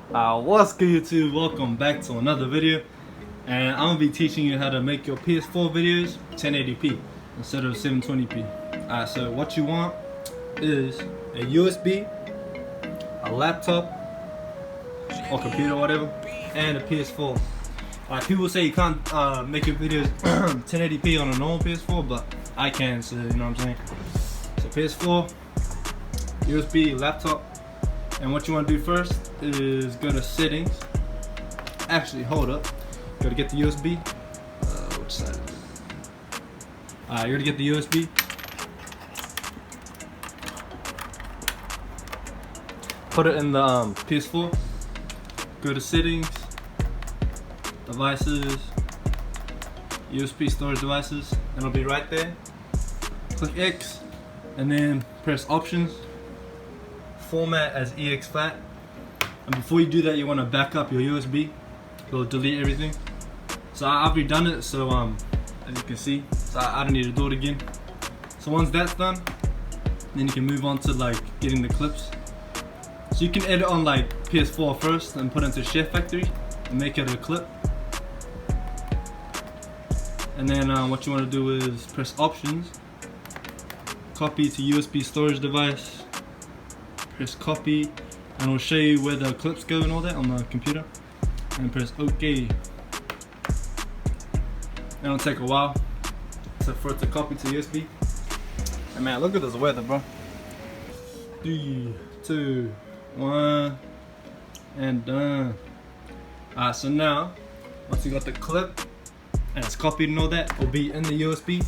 What's good YouTube? Welcome back to another video, and I'm gonna be teaching you how to make your PS4 videos 1080p instead of 720p. So what you want is a USB, a laptop or computer, whatever, and a PS4. People say you can't make your videos 1080p on a normal PS4, but I can, so you know what I'm saying. So PS4, USB, laptop. And what you want to do first is go to settings. Actually, hold up. You gotta get the USB. Which side is it? You gotta get the USB. Put it in the PS4. Go to settings, devices, USB storage devices, and it'll be right there. Click X, and then press options. Format as EXFAT, and before you do that, you want to back up your USB. It'll delete everything. So I've already done it, so as you can see, so I don't need to do it again. So once that's done, then you can move on to like getting the clips. So you can edit on like PS4 first and put it into sharefactory and make it a clip. And then what you want to do is press options, copy to USB storage device. Press copy, and it'll show you where the clips go and all that on the computer. And press OK. It'll take a while for it to copy to USB. And man, look at this weather, bro. 3, 2, 1, and done. Alright, so now once you got the clip and it's copied and all that, it'll be in the USB.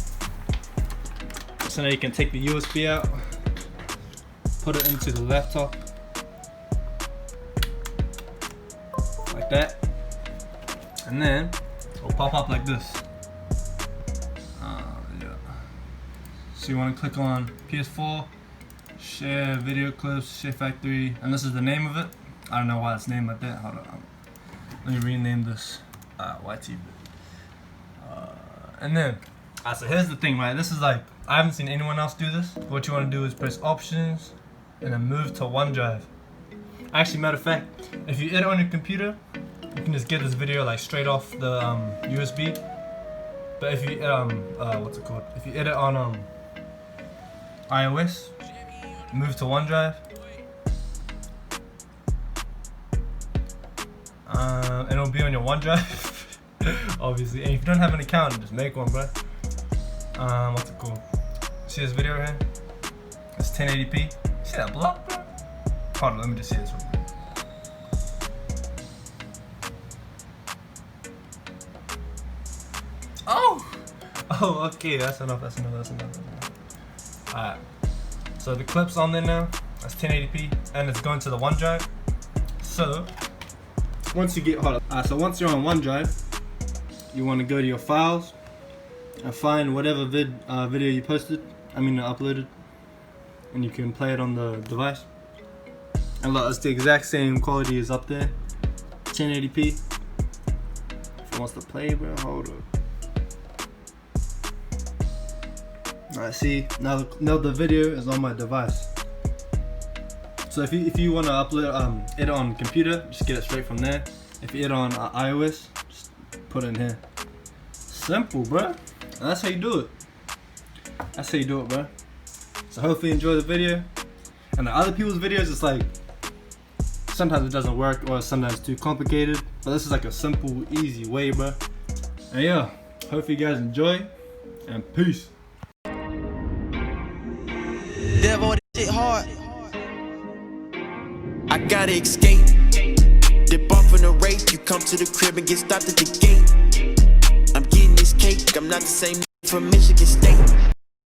So now you can take the USB out, put it into the laptop like that, and then it'll pop up like this. So you want to click on PS4, share video clips, sharefactory, and this is the name of it. I don't know why it's named like that. Hold on, let me rename this YT. And then so here's the thing, right? This is like, I haven't seen anyone else do this. What you want to do is press options and then move to OneDrive. Actually, matter of fact, if you edit on your computer, you can just get this video like straight off the USB. But if you what's it called? If you edit on iOS, move to OneDrive, and it'll be on your OneDrive, obviously. And if you don't have an account, just make one, bro. What's it called? See this video here? It's 1080p. See that block, bro? Hold on, let me just see this one. Oh, okay, that's enough. Alright, so the clip's on there now. That's 1080p, and it's going to the OneDrive. So once you get so once you're on OneDrive, you want to go to your files and find whatever video you posted. Uploaded, and you can play it on the device. And look, it's the exact same quality as up there, 1080p. If it wants to play, bro, hold up. Alright, see, now the video is on my device. So if you want to upload it on computer, just get it straight from there. If you edit on iOS, just put it in here. Simple, bro. And that's how you do it. That's how you do it, bro. So hopefully you enjoy the video. And the other people's videos, it's like sometimes it doesn't work or sometimes it's too complicated. But this is like a simple, easy way, bro. And yeah, hopefully you guys enjoy, and peace. Devil, this shit hard. I gotta escape. Dip off in a race. You come to the crib and get stopped at the gate. I'm getting this cake. I'm not the same from Michigan State.